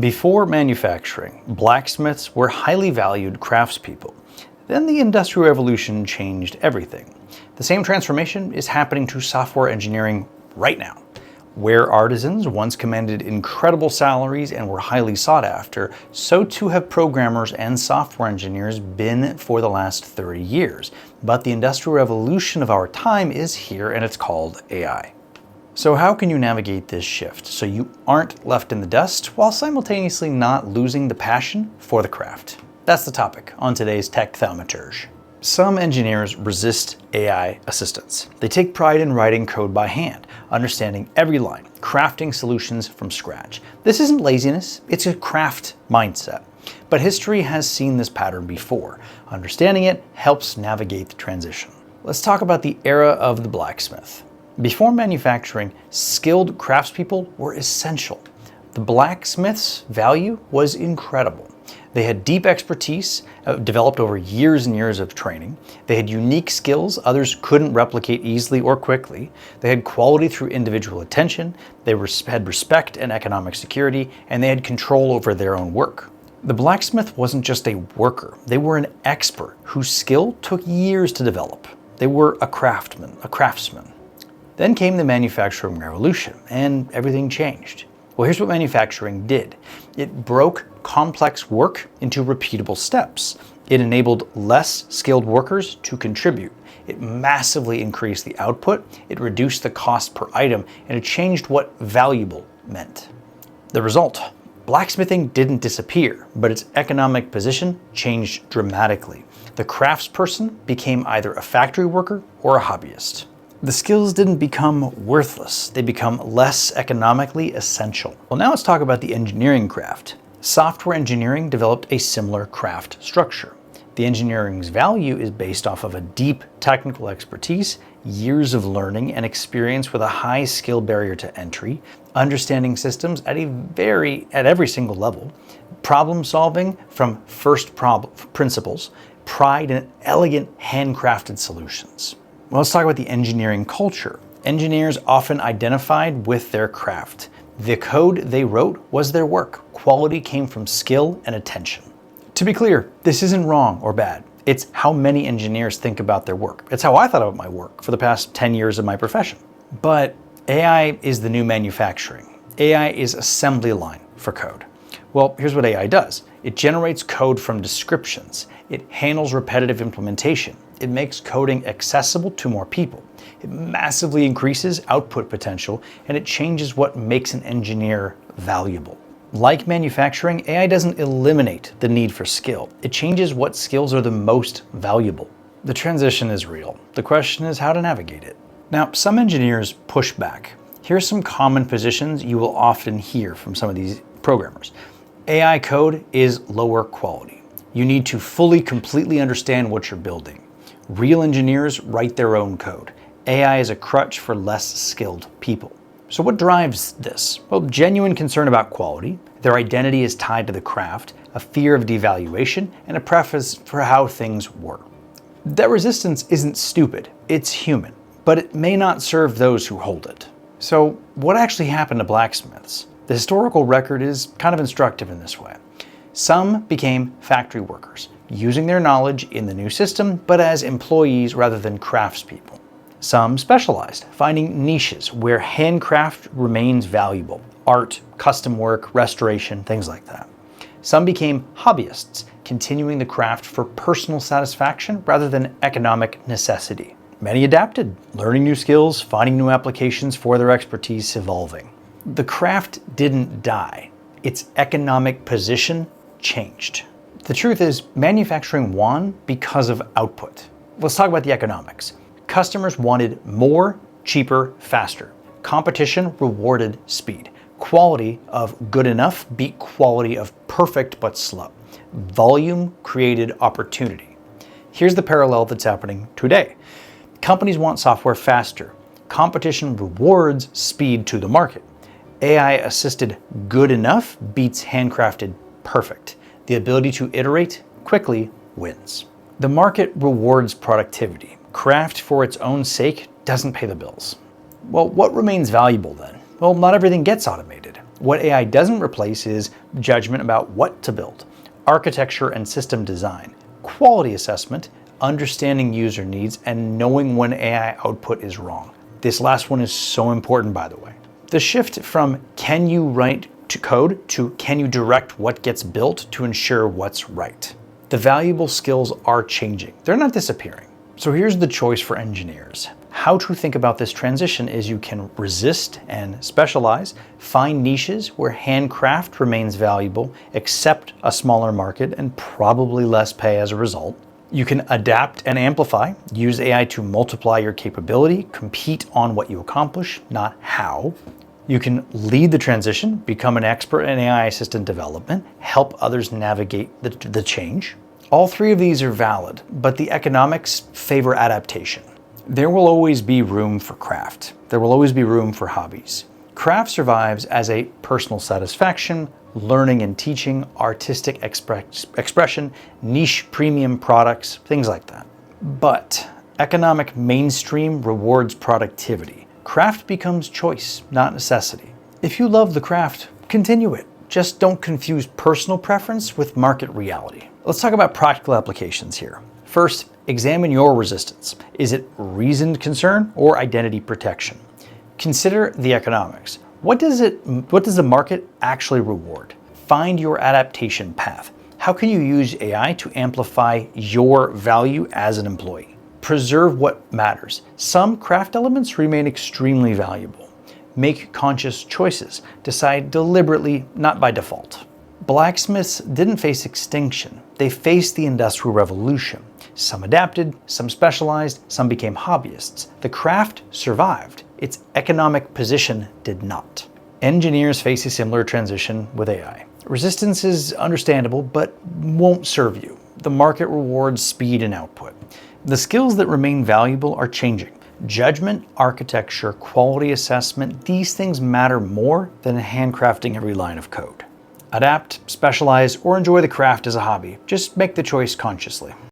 Before manufacturing, blacksmiths were highly valued craftspeople. Then the Industrial Revolution changed everything. The same transformation is happening to software engineering right now. Where artisans once commanded incredible salaries and were highly sought after, so too have programmers and software engineers been for the last 30 years. But the Industrial Revolution of our time is here, and it's called AI. So how can you navigate this shift so you aren't left in the dust while simultaneously not losing the passion for the craft? That's the topic on today's Tech Thaumaturge. Some engineers resist AI assistance. They take pride in writing code by hand, understanding every line, crafting solutions from scratch. This isn't laziness, it's a craft mindset. But history has seen this pattern before. Understanding it helps navigate the transition. Let's talk about the era of the blacksmith. Before manufacturing, skilled craftspeople were essential. The blacksmith's value was incredible. They had deep expertise, developed over years and years of training. They had unique skills others couldn't replicate easily or quickly. They had quality through individual attention. They had respect and economic security, and they had control over their own work. The blacksmith wasn't just a worker. They were an expert whose skill took years to develop. They were a craftsman. Then came the manufacturing revolution, and everything changed. Well, here's what manufacturing did. It broke complex work into repeatable steps. It enabled less skilled workers to contribute. It massively increased the output, it reduced the cost per item, and it changed what valuable meant. The result, blacksmithing didn't disappear, but its economic position changed dramatically. The craftsperson became either a factory worker or a hobbyist. The skills didn't become worthless, they become less economically essential. Well, now let's talk about the engineering craft. Software engineering developed a similar craft structure. The engineering's value is based off of a deep technical expertise, years of learning and experience with a high skill barrier to entry, understanding systems at every single level, problem solving from first principles, pride in elegant handcrafted solutions. Well, let's talk about the engineering culture. Engineers often identified with their craft. The code they wrote was their work. Quality came from skill and attention. To be clear, this isn't wrong or bad. It's how many engineers think about their work. It's how I thought about my work for the past 10 years of my profession. But AI is the new manufacturing. AI is assembly line for code. Well, here's what AI does. It generates code from descriptions. It handles repetitive implementation. It makes coding accessible to more people. It massively increases output potential, and it changes what makes an engineer valuable. Like manufacturing, AI doesn't eliminate the need for skill. It changes what skills are the most valuable. The transition is real. The question is how to navigate it. Now, some engineers push back. Here's some common positions you will often hear from some of these programmers. AI code is lower quality. You need to completely understand what you're building. Real engineers write their own code. AI is a crutch for less skilled people. So what drives this? Well, genuine concern about quality, their identity is tied to the craft, a fear of devaluation, and a preference for how things were. That resistance isn't stupid, it's human, but it may not serve those who hold it. So what actually happened to blacksmiths? The historical record is kind of instructive in this way. Some became factory workers, using their knowledge in the new system, but as employees rather than craftspeople. Some specialized, finding niches where handcraft remains valuable, art, custom work, restoration, things like that. Some became hobbyists, continuing the craft for personal satisfaction rather than economic necessity. Many adapted, learning new skills, finding new applications for their expertise, evolving. The craft didn't die. Its economic position changed. The truth is, manufacturing won because of output. Let's talk about the economics. Customers wanted more, cheaper, faster. Competition rewarded speed. Quality of good enough beat quality of perfect but slow. Volume created opportunity. Here's the parallel that's happening today. Companies want software faster. Competition rewards speed to the market. AI-assisted good enough beats handcrafted perfect. The ability to iterate quickly wins. The market rewards productivity. Craft for its own sake doesn't pay the bills. Well, what remains valuable then? Well, not everything gets automated. What AI doesn't replace is judgment about what to build, architecture and system design, quality assessment, understanding user needs, and knowing when AI output is wrong. This last one is so important, by the way. The shift from can you write to code to can you direct what gets built to ensure what's right. The valuable skills are changing. They're not disappearing. So here's the choice for engineers. How to think about this transition is you can resist and specialize, find niches where handcraft remains valuable, accept a smaller market and probably less pay as a result. You can adapt and amplify, use AI to multiply your capability, compete on what you accomplish, not how. You can lead the transition, become an expert in AI assistant development, help others navigate the change. All three of these are valid, but the economics favor adaptation. There will always be room for craft. There will always be room for hobbies. Craft survives as a personal satisfaction, learning and teaching, artistic expression, niche premium products, things like that. But economic mainstream rewards productivity. Craft becomes choice, not necessity. If you love the craft, continue it. Just don't confuse personal preference with market reality. Let's talk about practical applications here. First, examine your resistance. Is it reasoned concern or identity protection? Consider the economics. What does the market actually reward? Find your adaptation path. How can you use AI to amplify your value as an employee? Preserve what matters. Some craft elements remain extremely valuable. Make conscious choices. Decide deliberately, not by default. Blacksmiths didn't face extinction. They faced the Industrial Revolution. Some adapted, some specialized, some became hobbyists. The craft survived. Its economic position did not. Engineers face a similar transition with AI. Resistance is understandable, but won't serve you. The market rewards speed and output. The skills that remain valuable are changing. Judgment, architecture, quality assessment, these things matter more than handcrafting every line of code. Adapt, specialize, or enjoy the craft as a hobby. Just make the choice consciously.